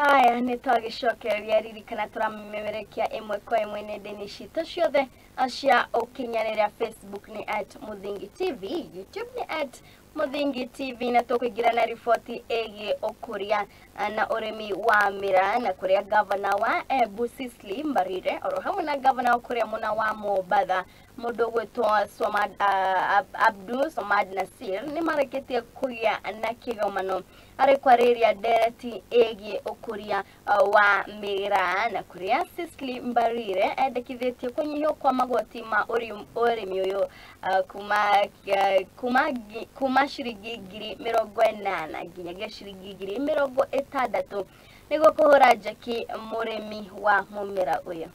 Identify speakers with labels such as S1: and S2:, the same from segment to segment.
S1: Aya nitwagicokereria ririkana turamemerekia imwe kwa imwe nenda-ini citu ciothe cia ukinyanĩria. Facebook ni @Muthingi TV, YouTube ni @Muthingi TV, na tukuingira na riboti ĩgiĩ ũkũria na ũrĩmi wa mĩraa na kuria governor wa Embu Cecily Mbarire oro hamwe na governor kuria muna wa Mombatha mundu gwitwo Abdul Somad Nasir ni mareketie kugia na kĩgomano ari kwariria ndereti ĩgiĩ ũkũria wa mĩraa na kuria Cecily Mbarire endekithĩtie kũnyihio kwa magoti ma ũrĩmi ũyũ kuma ciringi 80,000 nginyagia ciringi 60,000 niguo kuhura njeki mũrĩmi wa mũmera ũyũ.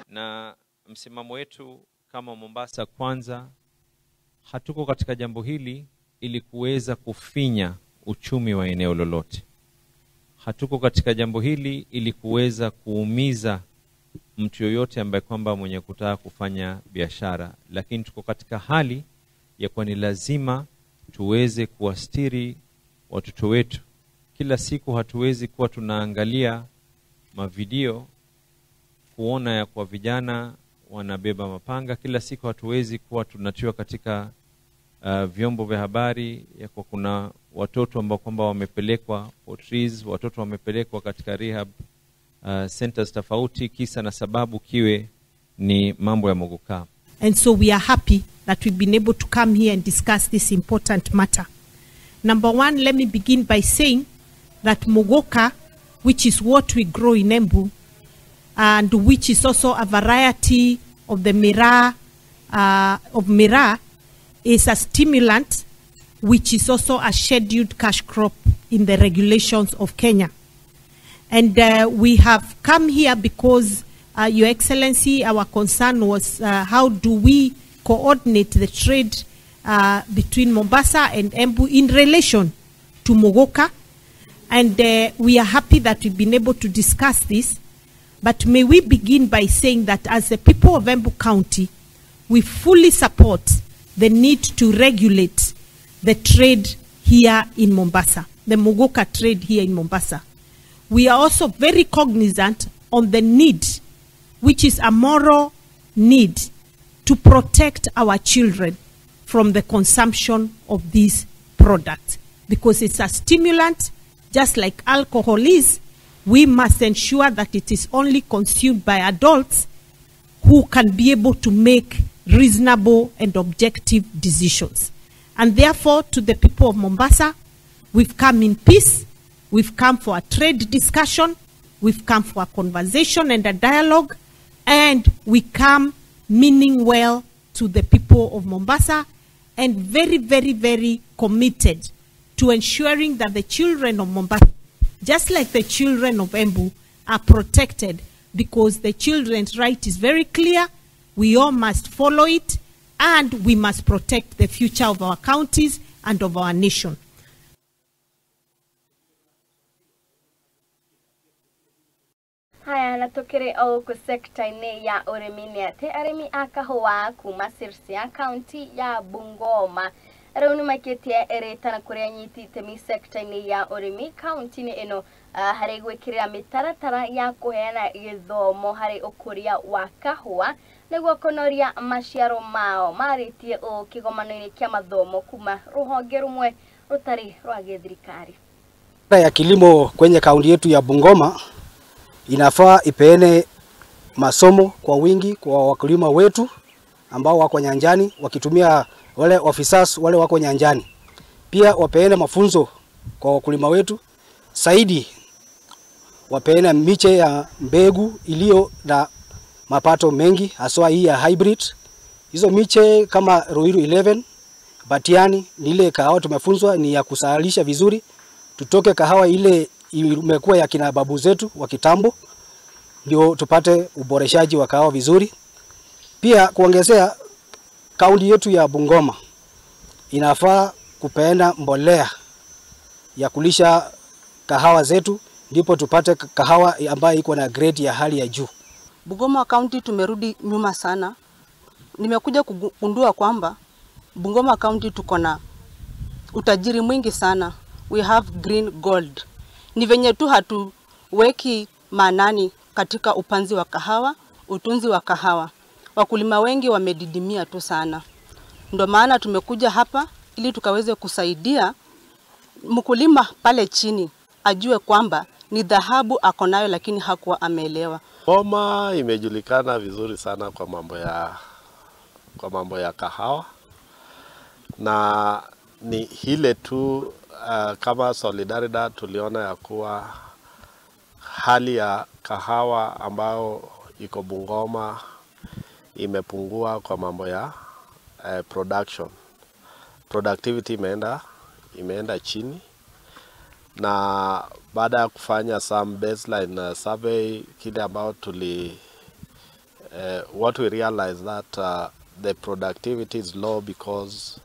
S2: Na msimamo wetu kama Mombasa Kwanza, hatuko katika jambo hili ili kuweza kufinya uchumi wa eneo lolote. Hatuko katika jambo hili ili kuweza kuumiza mtu yoyote ambaye kwamba mwenye kutaka kufanya biashara, lakini tuko katika hali ya kwa ni lazima tuweze kuwastiri watoto wetu. Kila siku hatuwezi kuwa tunaangalia mavideo kuona ya kwa vijana wanabeba mapanga. Kila siku hatuwezi kuwa tunatiwa katika vyombo vya habari ya kwa kuna watoto ambao kwamba wamepelekwa trees, watoto wamepelekwa katika rehab centers tofauti, kisa na sababu kiwe ni mambo ya mogoka.
S3: And so we are happy that we've been able to come here and discuss this important matter. Number one, let me begin by saying that mogoka, which is what we grow in Embu, and which is also a variety of the miraa, is a stimulant, which is also a scheduled cash crop in the regulations of Kenya. And we have come here because, Your Excellency, our concern was how do we coordinate the trade between Mombasa and Embu in relation to mogoka. And we are happy that we've been able to discuss this. But may we begin by saying that as the people of Embu County, we fully support the need to regulate the trade here in Mombasa, the mogoka trade here in Mombasa. We are also very cognizant on the need, which is a moral need, to protect our children from the consumption of these products. Because it's a stimulant, just like alcohol is. We must ensure that it is only consumed by adults who can be able to make reasonable and objective decisions. And therefore, to the people of Mombasa, we've come in peace, we've come for a trade discussion, we've come for a conversation and a dialogue, and we come meaning well to the people of Mombasa and very, very, very committed to ensuring that the children of Mombasa, just like the children of Embu, are protected, because the children's right is very clear. We all must follow it, and we must protect the future of our counties and of our nation.
S1: Haya na tukiri au ku sekta-ini ya ũrĩmi nĩ atĩ arĩmi a kahũa kuma Sirisia kaunti ya Bungoma rĩu nĩmaikĩtie eretana kũrĩa anyiti itemi sekta-ini ya ũrĩmi kaunti-inĩ ĩno harĩ gwĩkĩrĩra mĩtaratara ya kũheana gĩthomo harĩ ũkũria wa kahũa nĩguo kũnoria maciaro mao. Marĩtie ũũ kĩgomano-inĩ kĩa mathomo kuma rũhonge rũmwe rũtarĩ rwa gĩthirikari.
S4: Ya kilimo kwenye kaunti yetu ya Bungoma inafaa ipeane masomo kwa wingi kwa wakulima wetu ambao wako nyanjani, wakitumia wale officers wale wako nyanjani. Pia wapeane mafunzo kwa wakulima wetu zaidi, wapeane miche ya mbegu iliyo na mapato mengi, haswa hii ya hybrid. Hizo miche kama Ruiru 11, Batiani, ile kahawa tumefunzwa ni ya kusalisha vizuri, tutoke kahawa ile imekuwa ya kina babu zetu wa kitambo, ndio tupate uboreshaji wa kahawa vizuri. Pia kuongezea, kaunti yetu ya Bungoma inafaa kupeana mbolea ya kulisha kahawa zetu, ndipo tupate kahawa ambayo iko na grade ya hali ya juu.
S5: Bungoma County tumerudi nyuma sana. Nimekuja kugundua kwamba Bungoma County tuko na utajiri mwingi sana we have green gold. Ni venye tu hatuweki maanani katika upanzi wa kahawa, utunzi wa kahawa. Wakulima wengi wamedidimia tu sana. Ndo maana tumekuja hapa ili tukaweze kusaidia mkulima pale chini ajue kwamba ni dhahabu akonayo lakini hakuwa ameelewa.
S6: Bungoma imejulikana vizuri sana kwa mambo ya kahawa, na ni hile tu kama Solidaridad tuliona ya kuwa hali ya kahawa ambao iko Bungoma imepungua kwa mambo ya productivity imeenda chini, na baada ya kufanya some baseline survey kile ambao what we realized that the productivity is low because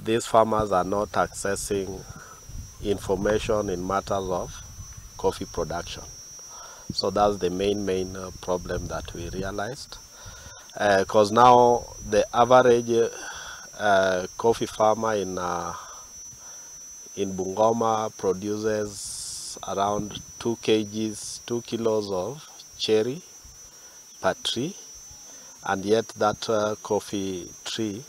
S6: these farmers are not accessing information in matters of coffee production. So that's the main problem that we realized, because now the average coffee farmer in Bungoma produces around 2 kilos of cherry per tree, and yet that coffee tree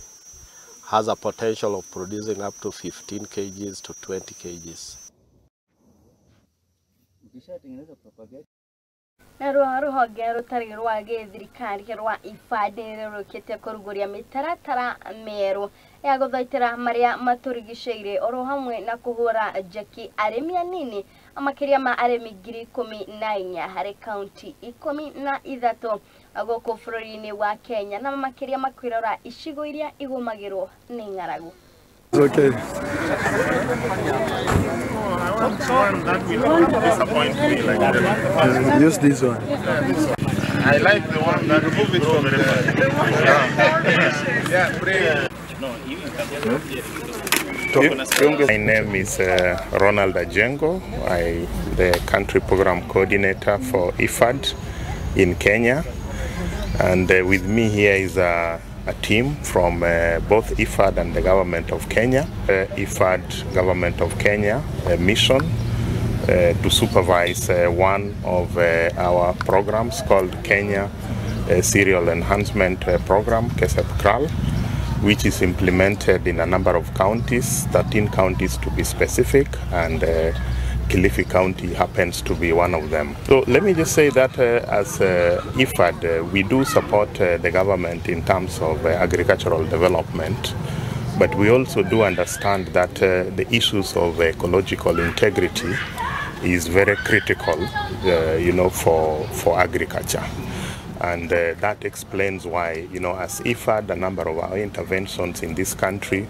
S6: has a potential of producing up to 15 kgs to 20 kgs.
S1: Na ruhonge rutari rwa githirikari rwa IFAD nirurukite kuruguria mitaratara meru ya guthaitira maria maturigicĩire oro hamwe na kuhura jeki arimi anini amakiria ma arimi 14,000 hari kaunti 13 gũkũ bũrũri-inĩ wa Kenya na makiria makwirora icigo iria igumagirwo nĩ ng'aragu.
S7: Okay.
S8: One that will disappoint me like that.
S7: Use this one.
S8: I like the one that remove it from the yeah, pray. My name is Ronald Ajengo. I'm the country program coordinator for IFAD in Kenya, and with me here is a team from both IFAD and the government of Kenya. IFAD government of Kenya mission to supervise one of our programs called Kenya Cereal Enhancement Program, KESEP KRAL, which is implemented in a number of counties, 13 counties to be specific, and Kilifi County happens to be one of them. So let me just say that as IFAD, we do support the government in terms of agricultural development, but we also do understand that the issues of ecological integrity is very critical, for agriculture. And that explains why, as IFAD, a number of our interventions in this country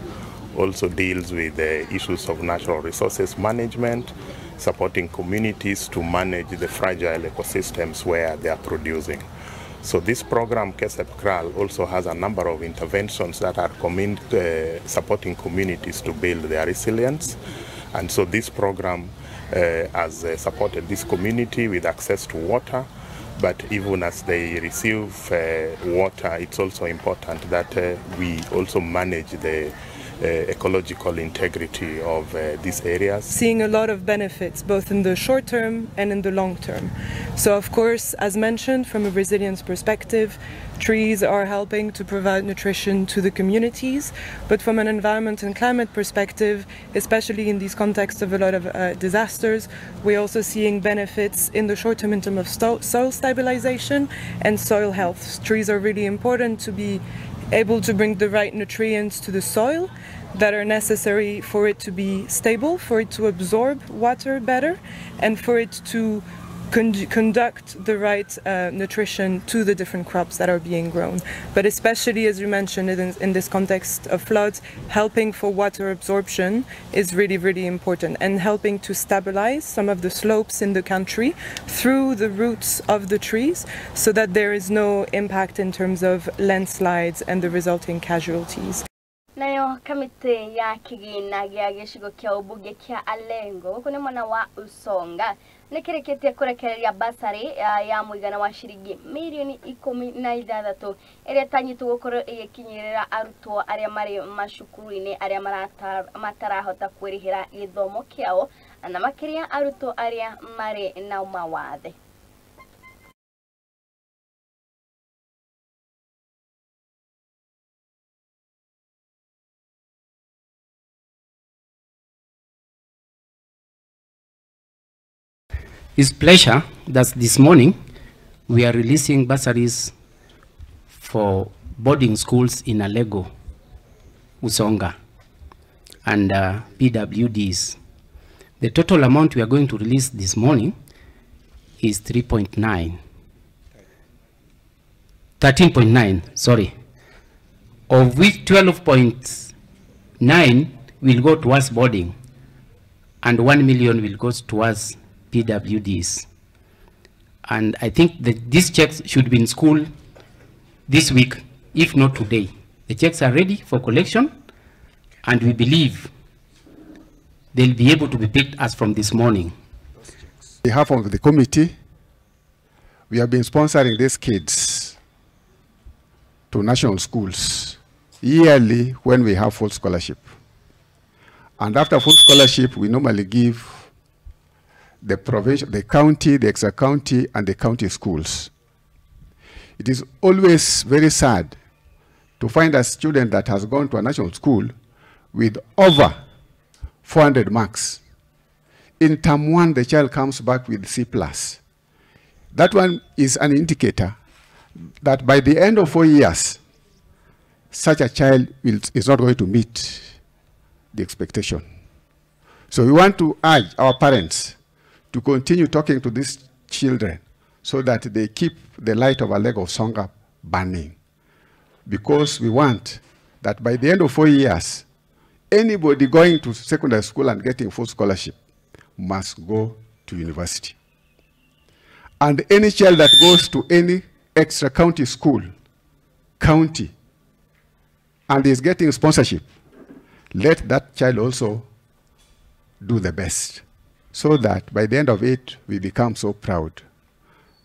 S8: also deals with the issues of natural resources management, supporting communities to manage the fragile ecosystems where they are producing. So this program, KESEP KRAL, also has a number of interventions that are supporting communities to build their resilience. And so this program has supported this community with access to water, but even as they receive water, it's also important that we also manage the ecological integrity of these areas.
S9: Seeing a lot of benefits both in the short term and in the long term. So of course, as mentioned, from a resilience perspective, trees are helping to provide nutrition to the communities, but from an environment and climate perspective, especially in these contexts of a lot of disasters, we're also seeing benefits in the short term in terms of soil stabilization and soil health. Trees are really important to be able to bring the right nutrients to the soil that are necessary for it to be stable, for it to absorb water better, and for it to conduct the right nutrition to the different crops that are being grown. But especially, as you mentioned, in this context of floods, helping for water absorption is really, really important, and helping to stabilize some of the slopes in the country through the roots of the trees so that there is no impact in terms of landslides and the resulting casualties.
S1: Nayo kamite ya kigina gya gishigo kya ubuge kya Alengo kune mwana wa Usonga nekereketie kurekereria basari ya mwigana wa shiringi milioni 16 ere tanyitu gukoro igikinyirira arutwo aria mari mashukuru-ini aria matarahota kwirihira githomo kiao na makiria arutwo aria mari na mawathe.
S7: It's pleasure that this morning we are releasing bursaries for boarding schools in Alego, Usonga, and PWDs. The total amount we are going to release this morning is 13.9, sorry, of which 12.9 will go towards boarding and 1 million will go towards PWDs. And I think that these checks should be in school this week, if not today. The checks are ready for collection, and we believe they'll be able to be picked as from this morning.
S10: On behalf of the committee, we have been sponsoring these kids to national schools yearly when we have full scholarship. And after full scholarship, we normally give the provincial, the county, the extra county, and the county schools. It is always very sad to find a student that has gone to a national school with over 400 marks. In term 1, the child comes back with C+. That one is an indicator that by the end of 4 years, such a child is not going to meet the expectation. So we want to urge our parents to continue talking to these children so that they keep the light of Alego Usonga burning. Because we want that by the end of 4 years, anybody going to secondary school and getting full scholarship must go to university. And any child that goes to any extra county school, and is getting sponsorship, let that child also do the best, so that by the end of it, we become so proud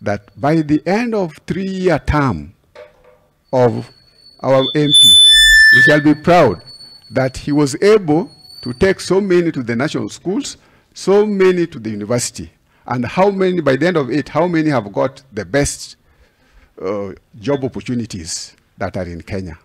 S10: that by the end of 3-year term of our MP, we shall be proud that he was able to take so many to the national schools, so many to the university, and how many, by the end of it, how many have got the best job opportunities that are in Kenya.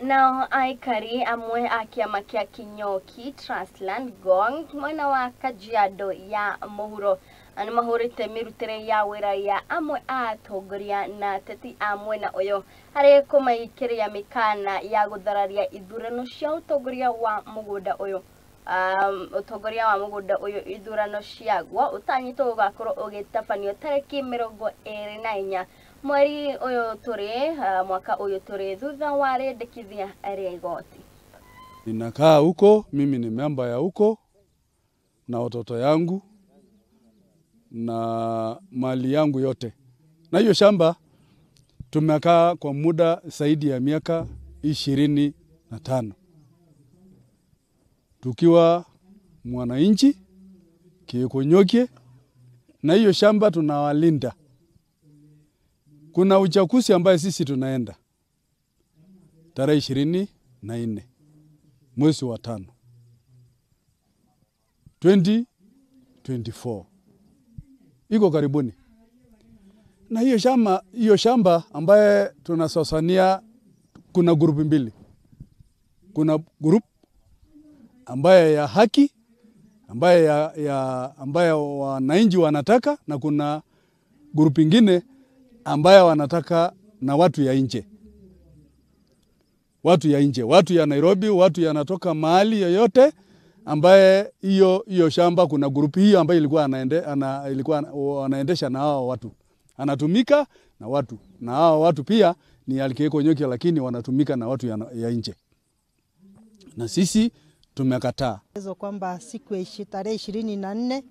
S1: Now aikari amwe akiama kia Kinyoki Trustland Gong mwana wa Kajiado ya Muhuro ani mahurite mirutere ya wira ya amwe atongoria na teti amwe na oyo hari kumaikire ya mikana ya guthararia ithurano cia utongoria wa mugunda oyo utongoria wa mugunda oyo ithurano ciagwo utanyitwo ugakorwo ugitabanio tariki 24 mweri oyo tore mwaka oyo tore thutha wa rendekithia regoti.
S11: Ninakaa huko, mimi ni memba ya huko na watoto yangu na mali yangu yote. Na hiyo shamba tumekaa kwa muda zaidi ya miaka 25. Tukiwa mwananchi Kinyoki, na hiyo shamba tunawalinda. Kuna uchaguzi ambaye sisi tunaenda tarehe 24 mwezi wa 5 2024 iko karibuni. Na hiyo shamba ambaye tunasosania, kuna grupu mbili. Kuna grupu ambaye ya haki ambaye wananchi wanataka, na kuna grupu ingine ambaye wanataka na watu ya nje. Watu ya Nairobi, watu yanatoka mahali yoyote ambaye hiyo shamba, kuna grupu hiyo ambaye ilikuwa anaendesha na hao watu. Anatumika na watu. Na hao watu pia ni Kinyoki, lakini wanatumika na watu ya nje. Na sisi tumekataa.
S12: Kwamba siku ya tarehe 24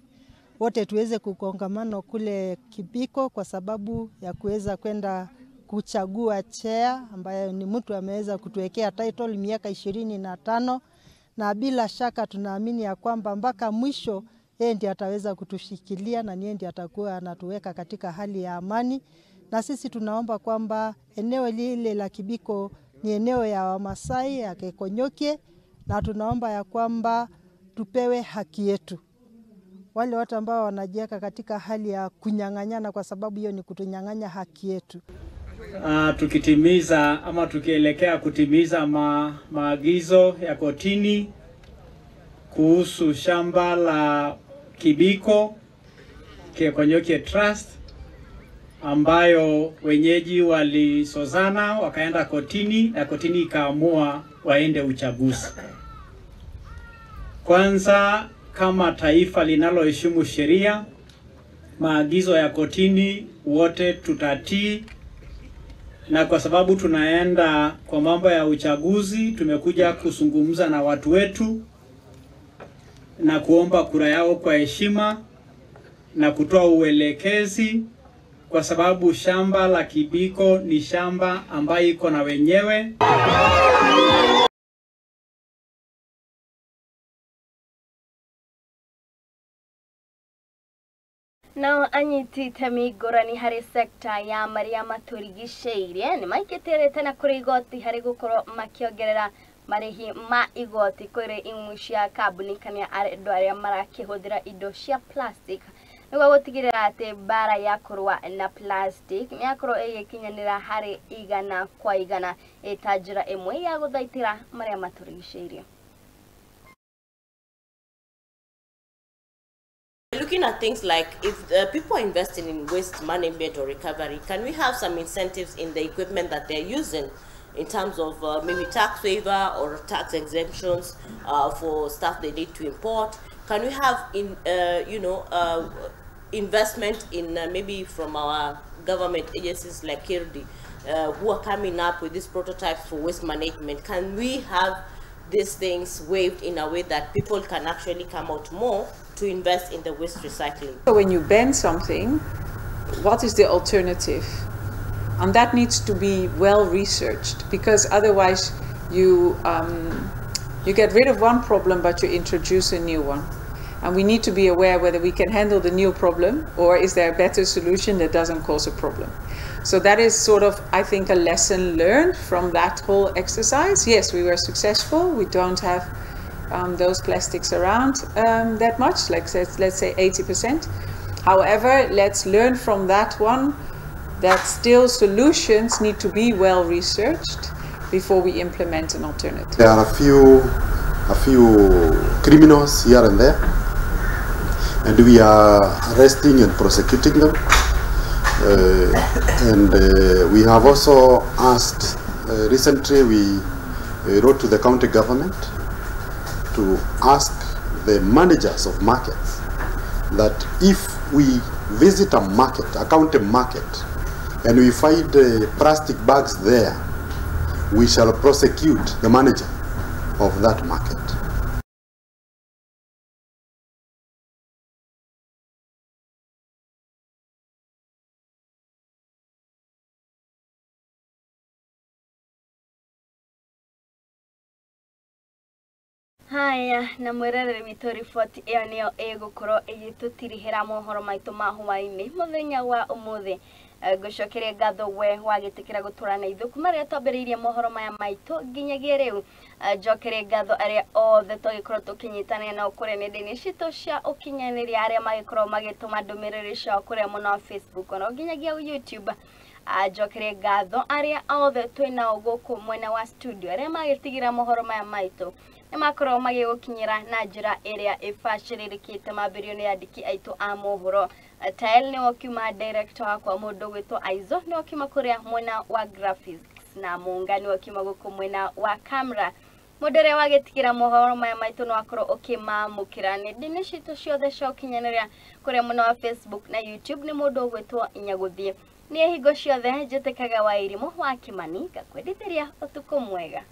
S12: wote tuweze kukongamana kule Kibiko kwa sababu ya kuweza kwenda kuchagua chair ambaye ni mtu ameweza kutuwekea title miaka 25, na bila shaka tunaamini ya kwamba mpaka mwisho yeye ndiye ataweza kutushikilia na yeye ndiye atakuwa anatuweka katika hali ya amani. Na sisi tunaomba kwamba eneo lile la Kibiko ni eneo ya Wamasai ya Kekonyokie, na tunaomba ya kwamba tupewe haki yetu. Wale watu ambao wanajiweka katika hali ya kunyang'anyana, kwa sababu hiyo ni kutunyang'anya haki yetu.
S13: Tukitimiza ama tukielekea kutimiza maagizo ya kotini kuhusu shamba la Kibiko Kekonyokie Trust, ambayo wenyeji walisozana wakaenda kotini na kotini ikaamua waende uchaguzi. Kwanza, kama taifa linaloheshimu sheria, maagizo ya kotini wote tutatii, na kwa sababu tunaenda kwa mambo ya uchaguzi, tumekuja kuzungumza na watu wetu na kuomba kura yao kwa heshima na kutoa uelekezi, kwa sababu shamba la Kibiko ni shamba ambayo iko na wenyewe.
S1: Nao anyiti itemi ngũrani harĩ sekta ya marĩa matũrigicĩirie nĩ maikĩtĩrĩte na kũrĩ igoti harĩ gũkorwo makĩongerera marĩhi ma igoti kũrĩ imwe cia kambuni kana andũ arĩa marakĩhũthĩra indo cia plastic nĩguo gũtigĩrĩra atĩ mbara ya kũrũa na plastic nĩ yakorwo ĩgĩkinyanĩra harĩ igana kwa igana ĩta njĩra ĩmwe ya gũthaitĩra marĩa matũrigicĩirie.
S14: Looking at things like if people are investing in waste management or recovery, can we have some incentives in the equipment that they're using in terms of maybe tax waiver or tax exemptions for stuff they need to import? Can we have investment in maybe from our government agencies like KIRDI who are coming up with these prototypes for waste management? Can we have these things waived in a way that people can actually come out more to invest in the waste recycling?
S15: So when you ban something, what is the alternative? And that needs to be well researched, because otherwise you get rid of one problem but you introduce a new one. And we need to be aware whether we can handle the new problem or is there a better solution that doesn't cause a problem. So that is sort of, I think, a lesson learned from that whole exercise. Yes, we were successful. We don't have those plastics around that much, like let's say 80%. However, let's learn from that one that still solutions need to be well researched before we implement an alternative.
S16: There are a few criminals here and there, and we are arresting and prosecuting them. We have also asked, recently we wrote to the county government to ask the managers of markets that if we visit a market, a county market, and we find plastic bags there, we shall prosecute the manager of that market.
S1: Haya, na mwerere witũ riboti ĩyo nĩyo ĩgũkorwo ĩgĩtũtirihĩra mohoro maitũ ma hwaĩ-inĩ mũthenya wa ũmũthĩ. Ngũcokeria ngatho we wagĩtĩkĩra gũtũrana ithuĩ kuma rĩrĩa twambĩrĩirie mohoro maya maitũ nginyagia rĩu. Njokeria ngatho arĩa othe tũgĩkorwo tũkĩnyitanĩra nao kũrĩa nenda-inĩ citũ cia ũkinyanĩria, arĩa magĩkorwo magĩtũma ndũmĩrĩri ciao kũrĩa mũno wa Facebook ona nginyagia YouTube. Njokeria ngatho arĩa othe twĩnao gũkũ mwena wa studio, arĩa magĩtigĩra mohoro maya maitũ makorwo magĩgũkinyĩra na njĩra ĩrĩa ĩbacĩrĩrĩkĩte mambĩrĩrio nĩ andĩki aitũ a mohoro. Tael nĩ okiuma director wakwa mũndũ gwĩtwo Aizo, nĩ okiuma kũrĩa mwena wa graphics, na Mũnga nĩ okiuma gũkũ mwena wa camera. Mũndũ ũrĩa wagĩtigĩra mohoro maya maitũ no akorwo ũkĩmamũkĩra nenda-inĩ citũ ciothe cia ũkinyanĩria kũrĩa mwena wa Facebook na YouTube nĩ mũndũ gwĩtwo Nyagũthiĩ. Nĩ hingo ciothe njĩtĩkaga wa Irimũ wa Kĩmani, ngakwendithĩria ũtukũ mwega.